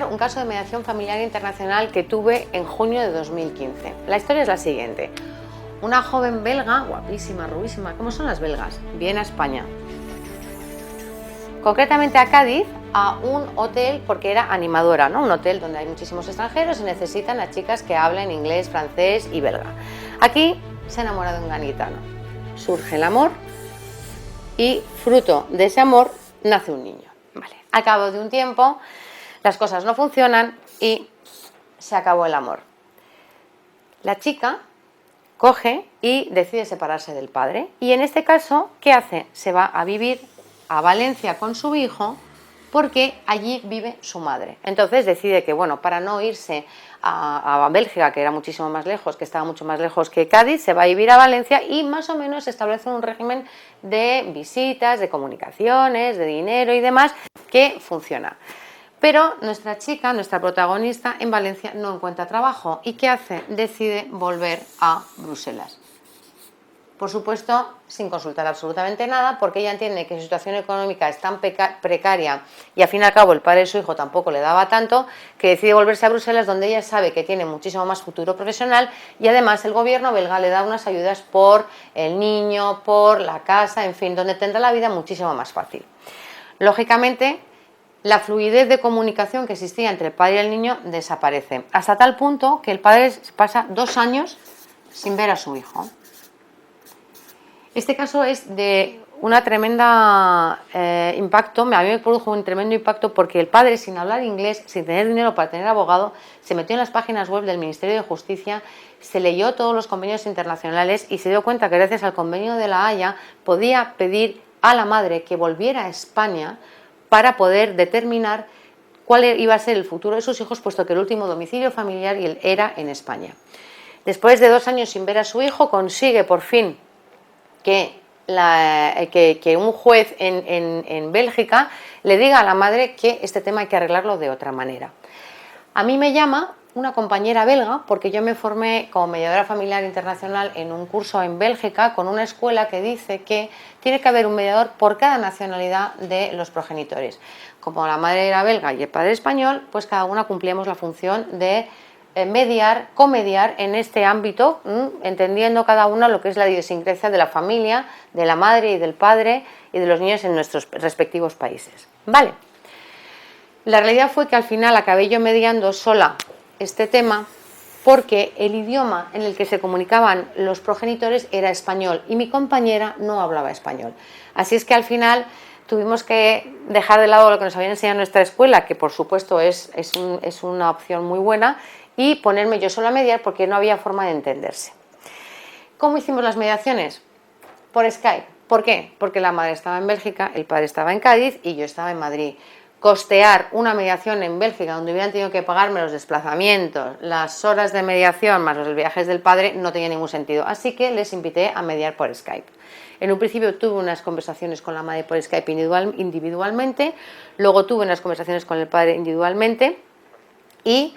contar un caso de mediación familiar internacional que tuve en junio de 2015. La historia es la siguiente. Una joven belga, guapísima, rubísima, ¿cómo son las belgas? Viene a España. Concretamente a Cádiz, a un hotel, porque era animadora, ¿no? Un hotel donde hay muchísimos extranjeros y necesitan a chicas que hablen inglés, francés y belga. Aquí se ha enamorado de un gaditano. Surge el amor y fruto de ese amor nace un niño. Vale. Al cabo de un tiempo las cosas no funcionan y se acabó el amor. La chica coge y decide separarse del padre y en este caso, ¿qué hace? Se va a vivir a Valencia con su hijo porque allí vive su madre. Entonces decide que, bueno, para no irse a Bélgica, que era muchísimo más lejos, que estaba mucho más lejos que Cádiz, se va a vivir a Valencia y más o menos establece un régimen de visitas, de comunicaciones, de dinero y demás que funciona. Pero nuestra chica, nuestra protagonista, en Valencia no encuentra trabajo. ¿Y qué hace? Decide volver a Bruselas. Por supuesto, sin consultar absolutamente nada, porque ella entiende que su situación económica es tan precaria y al fin y al cabo el padre de su hijo tampoco le daba tanto, que decide volverse a Bruselas, donde ella sabe que tiene muchísimo más futuro profesional y además el gobierno belga le da unas ayudas por el niño, por la casa, en fin, donde tendrá la vida muchísimo más fácil. Lógicamente, la fluidez de comunicación que existía entre el padre y el niño desaparece, hasta tal punto que el padre pasa 2 años sin ver a su hijo. Este caso es de una tremenda impacto, a mí me produjo un tremendo impacto porque el padre, sin hablar inglés, sin tener dinero para tener abogado, se metió en las páginas web del Ministerio de Justicia, se leyó todos los convenios internacionales y se dio cuenta que gracias al convenio de La Haya podía pedir a la madre que volviera a España para poder determinar cuál iba a ser el futuro de sus hijos, puesto que el último domicilio familiar era en España. Después de 2 años sin ver a su hijo, consigue por fin que un juez en Bélgica le diga a la madre que este tema hay que arreglarlo de otra manera. A mí me llama una compañera belga, porque yo me formé como mediadora familiar internacional en un curso en Bélgica con una escuela que dice que tiene que haber un mediador por cada nacionalidad de los progenitores. Como la madre era belga y el padre español, pues cada una cumplíamos la función de mediar, comediar en este ámbito, entendiendo cada uno lo que es la idiosincrasia de la familia, de la madre y del padre y de los niños en nuestros respectivos países. Vale. La realidad fue que al final acabé yo mediando sola este tema porque el idioma en el que se comunicaban los progenitores era español y mi compañera no hablaba español. Así es que al final tuvimos que dejar de lado lo que nos habían enseñado en nuestra escuela, que por supuesto es una opción muy buena, y ponerme yo sola a mediar porque no había forma de entenderse. ¿Cómo hicimos las mediaciones? Por Skype. ¿Por qué? Porque la madre estaba en Bélgica, el padre estaba en Cádiz y yo estaba en Madrid. Costear una mediación en Bélgica donde hubieran tenido que pagarme los desplazamientos, las horas de mediación más los viajes del padre no tenía ningún sentido, así que les invité a mediar por Skype. En un principio tuve unas conversaciones con la madre por Skype individualmente, luego tuve unas conversaciones con el padre individualmente y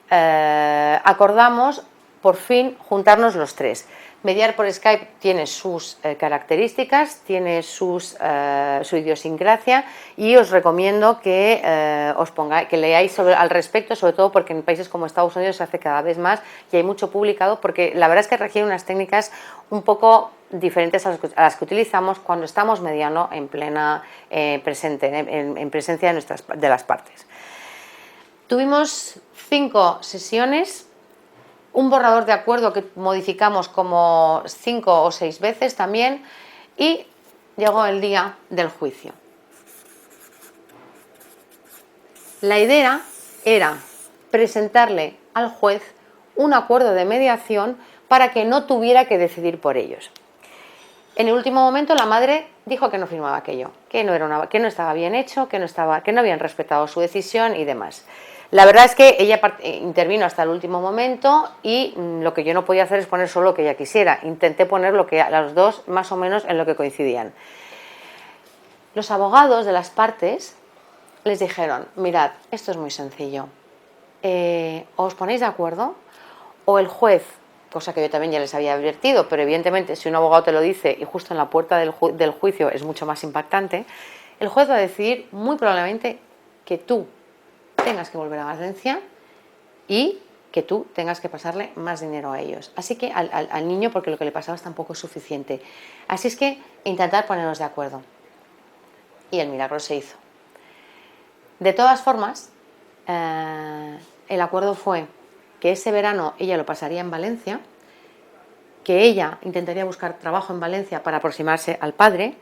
acordamos por fin juntarnos los tres. Mediar por Skype tiene sus características, tiene su idiosincrasia y os recomiendo que que leáis al respecto, sobre todo porque en países como Estados Unidos se hace cada vez más y hay mucho publicado, porque la verdad es que requiere unas técnicas un poco diferentes a las que utilizamos cuando estamos mediando en plena en presencia de las partes. Tuvimos 5 sesiones. Un borrador de acuerdo que modificamos como 5 o 6 veces también y llegó el día del juicio. La idea era presentarle al juez un acuerdo de mediación para que no tuviera que decidir por ellos. En el último momento la madre dijo que no firmaba aquello, que no estaba bien hecho, que no habían respetado su decisión y demás. La verdad es que ella intervino hasta el último momento y lo que yo no podía hacer es poner solo lo que ella quisiera. Intenté poner lo que a los dos más o menos en lo que coincidían. Los abogados de las partes les dijeron: mirad, esto es muy sencillo, os ponéis de acuerdo o el juez, cosa que yo también ya les había advertido, pero evidentemente si un abogado te lo dice y justo en la puerta del juicio es mucho más impactante, el juez va a decidir muy probablemente que tú tengas que volver a Valencia y que tú tengas que pasarle más dinero a ellos. Así que al niño, porque lo que le pasaba tampoco es suficiente. Así es que intentar ponernos de acuerdo. Y el milagro se hizo. De todas formas, el acuerdo fue que ese verano ella lo pasaría en Valencia, que ella intentaría buscar trabajo en Valencia para aproximarse al padre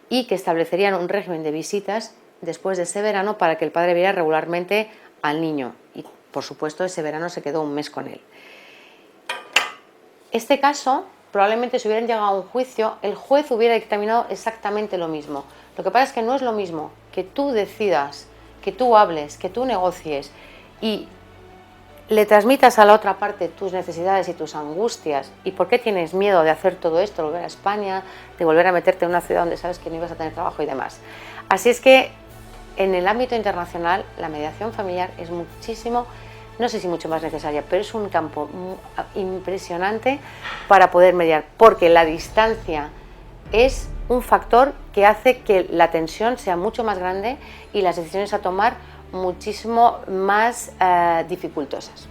y que establecerían un régimen de visitas después de ese verano para que el padre viera regularmente al niño. Y, por supuesto, ese verano se quedó un mes con él. Este caso, probablemente si hubieran llegado a un juicio, el juez hubiera dictaminado exactamente lo mismo. Lo que pasa es que no es lo mismo que tú decidas, que tú hables, que tú negocies y le transmitas a la otra parte tus necesidades y tus angustias y por qué tienes miedo de hacer todo esto, volver a España, de volver a meterte en una ciudad donde sabes que no ibas a tener trabajo y demás. Así es que en el ámbito internacional la mediación familiar es muchísimo, no sé si mucho más necesaria, pero es un campo impresionante para poder mediar, porque la distancia es un factor que hace que la tensión sea mucho más grande y las decisiones a tomar muchísimo más dificultosas.